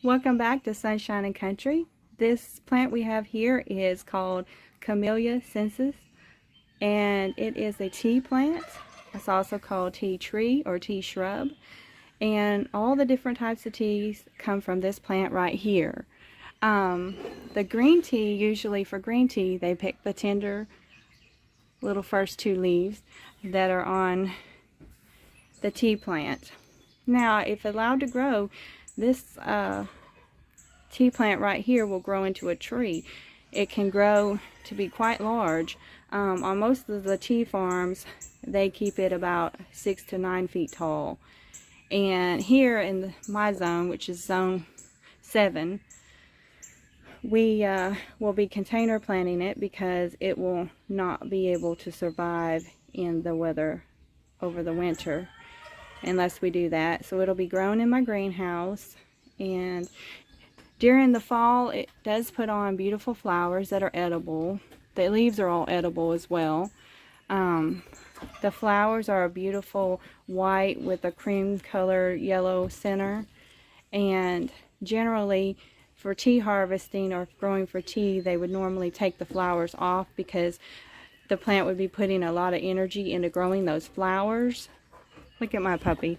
Welcome back to Sunshine and Country. This plant we have here is called Camellia sinensis, and it is a tea plant. It's also called tea tree or tea shrub, and all the different types of teas come from this plant right here. The green tea, usually for green tea, they pick the tender little first two leaves that are on the tea plant. Now, if allowed to grow, this tea plant right here will grow into a tree. It can grow to be quite large. On most of the tea farms, they keep it about 6 to 9 feet tall. And here in my zone, which is zone 7, we will be container planting it because it will not be able to survive in the weather over the winter unless we do that. So it'll be grown in my greenhouse, and during the fall it does put on beautiful flowers that are edible. The leaves are all edible as well. The flowers are a beautiful white with a cream color yellow center, and generally for tea harvesting or growing for tea, they would normally take the flowers off because the plant would be putting a lot of energy into growing those flowers. Look at my puppy.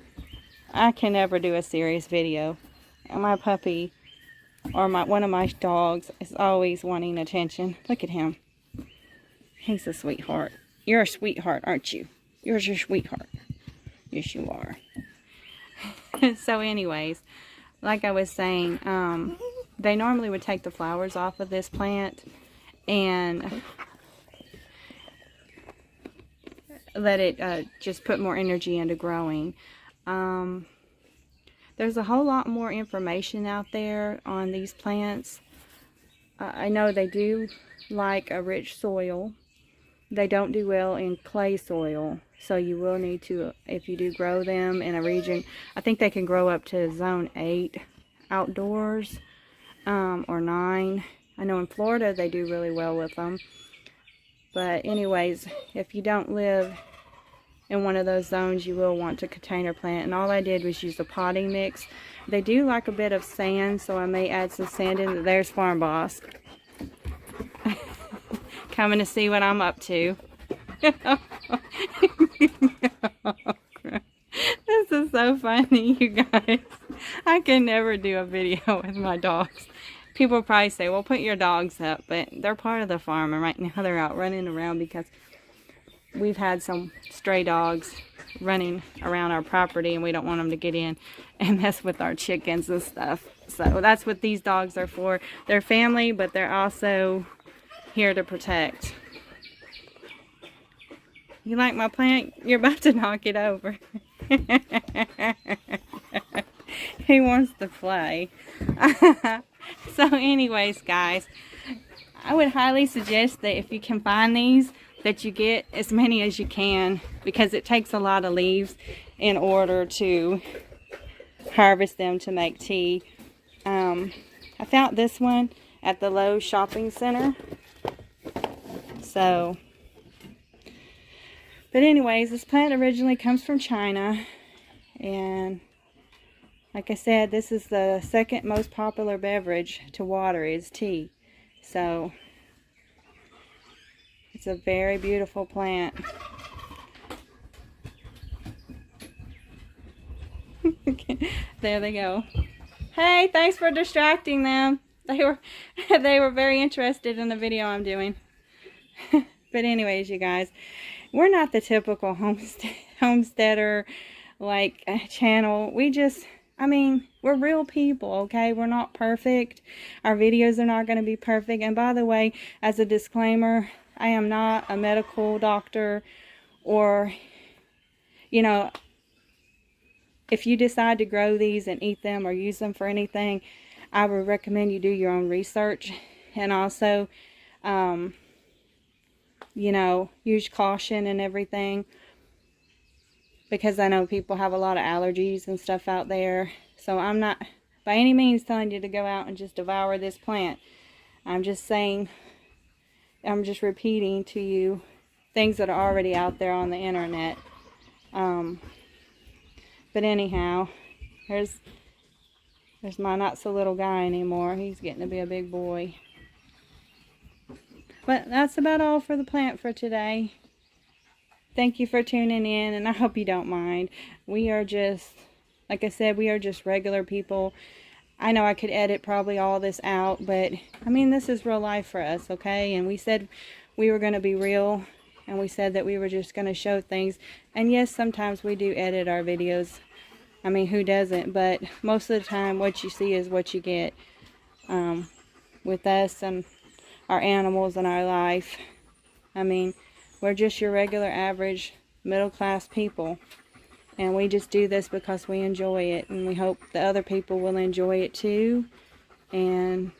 I can never do a serious video. And my puppy, or one of my dogs, is always wanting attention. Look at him. He's a sweetheart. You're a sweetheart, aren't you? You're your sweetheart. Yes, you are. So anyways, like I was saying, they normally would take the flowers off of this plant and let it just put more energy into growing. There's a whole lot more information out there on these plants. I know they do like a rich soil. They don't do well in clay soil, so you will need to, if you do grow them in a region, I think they can grow up to zone 8 outdoors, or 9. I know in Florida they do really well with them. But anyways, if you don't live in one of those zones, you will want to container plant. And all I did was use a potting mix. They do like a bit of sand, so I may add some sand in. There's Farm Boss. Coming to see what I'm up to. This is so funny, you guys. I can never do a video with my dogs. People probably say, well, put your dogs up, but they're part of the farm, and right now they're out running around because we've had some stray dogs running around our property, and we don't want them to get in and mess with our chickens and stuff. So that's what these dogs are for. They're family, but they're also here to protect. You like my plant? You're about to knock it over. He wants to play. So anyways, guys, I would highly suggest that if you can find these, that you get as many as you can, because it takes a lot of leaves in order to harvest them to make tea. I found this one at the Lowe's shopping center. So, but anyways, this plant originally comes from China, and like I said, this is the second most popular beverage to water is tea. So it's a very beautiful plant. There they go. Hey, thanks for distracting them. They were very interested in the video I'm doing. But anyways, you guys, we're not the typical homesteader like channel. I mean, we're real people, okay? We're not perfect. Our videos are not going to be perfect. And by the way, as a disclaimer, I am not a medical doctor, or, you know, if you decide to grow these and eat them or use them for anything, I would recommend you do your own research, and also, you know, use caution and everything, because I know people have a lot of allergies and stuff out there. So I'm not by any means telling you to go out and just devour this plant. I'm just saying, I'm just repeating to you things that are already out there on the internet. But anyhow, here's There's my not so little guy anymore. He's getting to be a big boy. But that's about all for the plant for today. Thank you for tuning in, and I hope you don't mind. We are just, like I said, we are just regular people. I know I could edit probably all this out, but I mean, this is real life for us, okay? And we said we were going to be real, and we said that we were just going to show things. And yes, sometimes we do edit our videos. I mean, who doesn't? But most of the time, what you see is what you get with us and our animals and our life. I mean, we're just your regular, average, middle-class people. And we just do this because we enjoy it. And we hope the other people will enjoy it too. And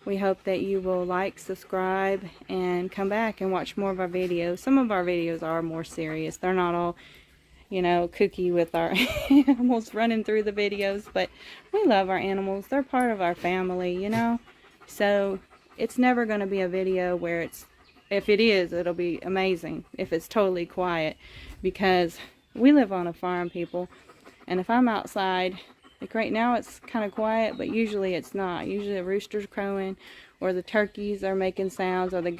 we hope that you will like, subscribe, and come back and watch more of our videos. Some of our videos are more serious. They're not all, you know, kooky with our animals running through the videos. But we love our animals. They're part of our family, you know. So it's never going to be a video where it's, if it is, it'll be amazing if it's totally quiet, because we live on a farm, people. And if I'm outside, like right now it's kind of quiet, but usually it's not. Usually the rooster's crowing, or the turkeys are making sounds, or the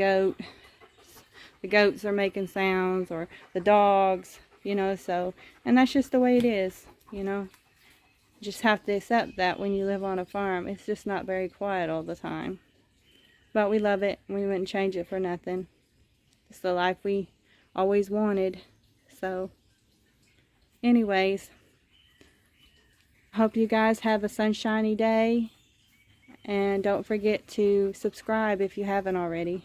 goats are making sounds, or the dogs, you know. So, and that's just the way it is, you know. You just have to accept that when you live on a farm. It's just not very quiet all the time. But we love it. We wouldn't change it for nothing. It's the life we always wanted. So, anyways, hope you guys have a sunshiny day. And don't forget to subscribe if you haven't already.